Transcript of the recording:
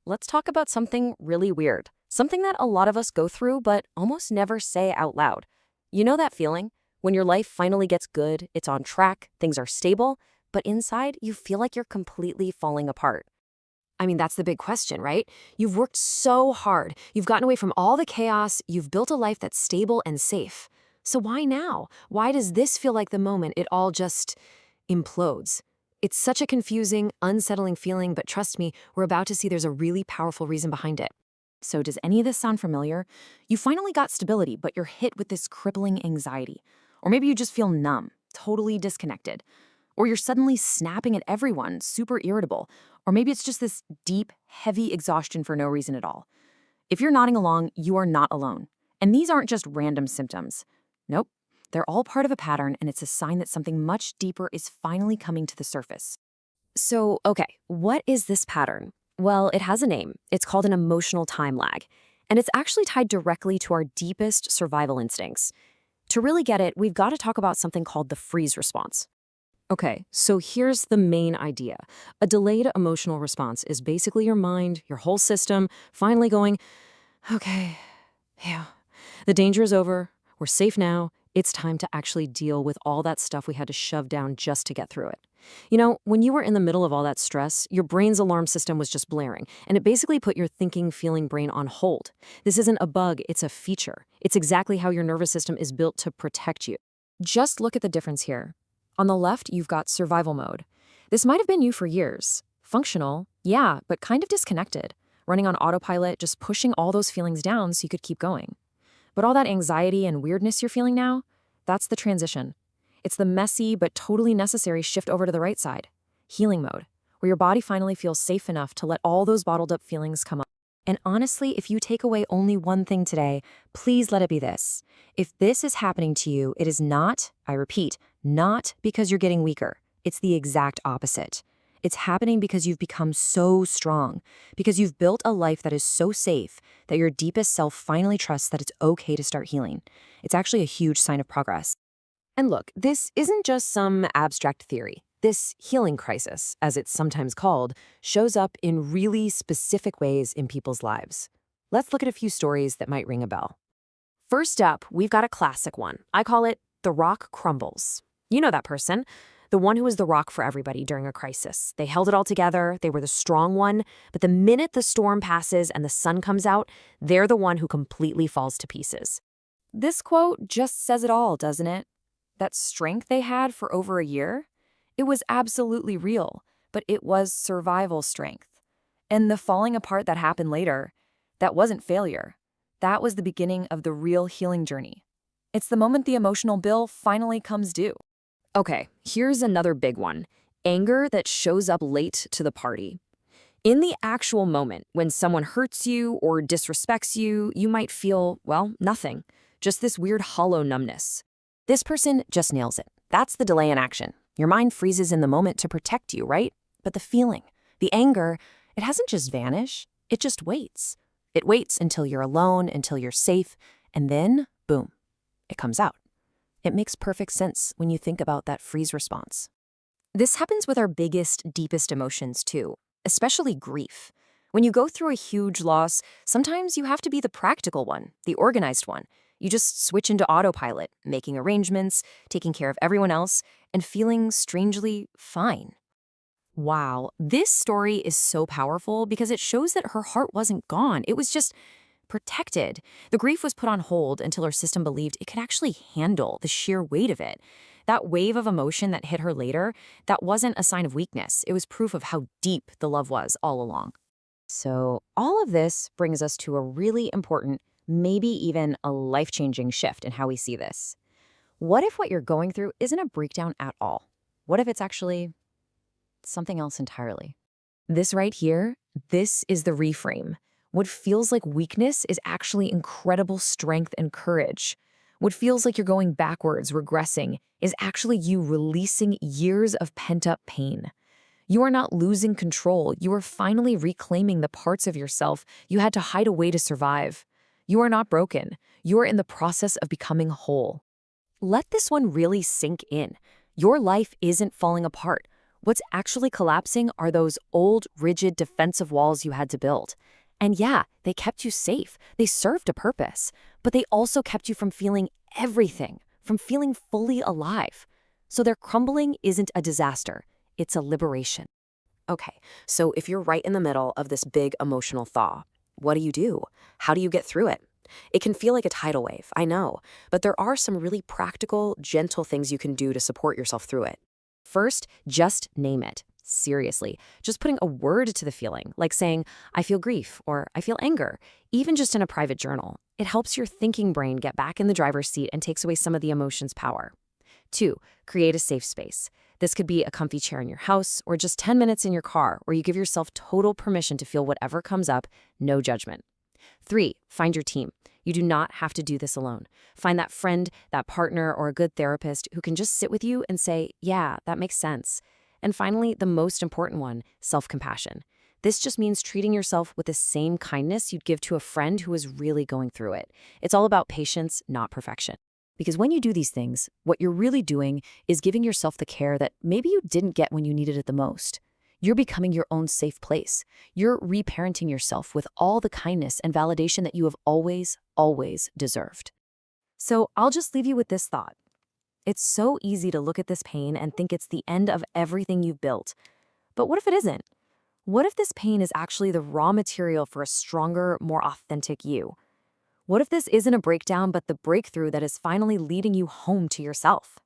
let's talk about something really weird. Something that a lot of us go through but almost never say out loud. You know that feeling? When your life finally gets good, it's on track, things are stable, but inside you feel like you're completely falling apart. I mean, that's the big question, right? You've worked so hard. You've gotten away from all the chaos. You've built a life that's stable and safe. So why now? Why does this feel like the moment it all just implodes? It's such a confusing, unsettling feeling, but trust me, we're about to see there's a really powerful reason behind it. So does any of this sound familiar? You finally got stability, but you're hit with this crippling anxiety. Or maybe you just feel numb, totally disconnected. Or you're suddenly snapping at everyone, super irritable. Or maybe it's just this deep, heavy exhaustion for no reason at all. If you're nodding along, you are not alone. And these aren't just random symptoms. Nope. They're all part of a pattern, and it's a sign that something much deeper is finally coming to the surface. So, okay, what is this pattern? Well, it has a name. It's called an emotional time lag. And it's actually tied directly to our deepest survival instincts. To really get it, we've got to talk about something called the freeze response. Okay, so here's the main idea. A delayed emotional response is basically your mind, your whole system, finally going, okay, yeah, the danger is over, we're safe now, it's time to actually deal with all that stuff we had to shove down just to get through it. You know, when you were in the middle of all that stress, your brain's alarm system was just blaring, and it basically put your thinking, feeling brain on hold. This isn't a bug, it's a feature. It's exactly how your nervous system is built to protect you. Just look at the difference here. On the left, you've got survival mode. This might have been you for years. Functional, yeah, but kind of disconnected. Running on autopilot, just pushing all those feelings down so you could keep going. But all that anxiety and weirdness you're feeling now, that's the transition. It's the messy but totally necessary shift over to the right side. Healing mode, where your body finally feels safe enough to let all those bottled up feelings come up. And honestly, if you take away only one thing today, please let it be this. If this is happening to you, it is not, I repeat, not because you're getting weaker. It's the exact opposite. It's happening because you've become so strong, because you've built a life that is so safe that your deepest self finally trusts that it's okay to start healing. It's actually a huge sign of progress. And look, this isn't just some abstract theory. This healing crisis, as it's sometimes called, shows up in really specific ways in people's lives. Let's look at a few stories that might ring a bell. First up, we've got a classic one. I call it the rock crumbles. You know that person, the one who was the rock for everybody during a crisis. They held it all together, they were the strong one, but the minute the storm passes and the sun comes out, they're the one who completely falls to pieces. This quote just says it all, doesn't it? That strength they had for over a year? It was absolutely real, but it was survival strength. And the falling apart that happened later, that wasn't failure. That was the beginning of the real healing journey. It's the moment the emotional bill finally comes due. Okay, here's another big one. Anger that shows up late to the party. In the actual moment, when someone hurts you or disrespects you, you might feel, well, nothing. Just this weird hollow numbness. This person just nails it. That's the delay in action. Your mind freezes in the moment to protect you, right? But the feeling, the anger, it hasn't just vanished. It just waits. It waits until you're alone, until you're safe, and then, boom, it comes out. It makes perfect sense when you think about that freeze response. This happens with our biggest, deepest emotions too, especially grief. When you go through a huge loss, sometimes you have to be the practical one, the organized one. You just switch into autopilot, making arrangements, taking care of everyone else, and feeling strangely fine. Wow, this story is so powerful because it shows that her heart wasn't gone. It was just protected. The grief was put on hold until her system believed it could actually handle the sheer weight of it. That wave of emotion that hit her later, that wasn't a sign of weakness. It was proof of how deep the love was all along. So all of this brings us to a really important, maybe even a life-changing shift in how we see this. What if what you're going through isn't a breakdown at all? What if it's actually something else entirely? This right here, this is the reframe. What feels like weakness is actually incredible strength and courage. What feels like you're going backwards, regressing, is actually you releasing years of pent-up pain. You are not losing control. You are finally reclaiming the parts of yourself you had to hide away to survive. You are not broken. You are in the process of becoming whole. Let this one really sink in. Your life isn't falling apart. What's actually collapsing are those old, rigid defensive walls you had to build. And yeah, they kept you safe. They served a purpose. But they also kept you from feeling everything, from feeling fully alive. So their crumbling isn't a disaster, it's a liberation. Okay, so if you're right in the middle of this big emotional thaw, what do? How do you get through it? It can feel like a tidal wave, I know, but there are some really practical, gentle things you can do to support yourself through it. First, just name it. Seriously, just putting a word to the feeling, like saying, I feel grief or I feel anger, even just in a private journal. It helps your thinking brain get back in the driver's seat and takes away some of the emotion's power. 2, create a safe space. This could be a comfy chair in your house or just 10 minutes in your car where you give yourself total permission to feel whatever comes up, no judgment. 3, find your team. You do not have to do this alone. Find that friend, that partner, or a good therapist who can just sit with you and say, yeah, that makes sense. And finally, the most important one, self-compassion. This just means treating yourself with the same kindness you'd give to a friend who is really going through it. It's all about patience, not perfection. Because when you do these things, what you're really doing is giving yourself the care that maybe you didn't get when you needed it the most. You're becoming your own safe place. You're reparenting yourself with all the kindness and validation that you have always, always deserved. So I'll just leave you with this thought. It's so easy to look at this pain and think it's the end of everything you've built. But what if it isn't? What if this pain is actually the raw material for a stronger, more authentic you? What if this isn't a breakdown, but the breakthrough that is finally leading you home to yourself?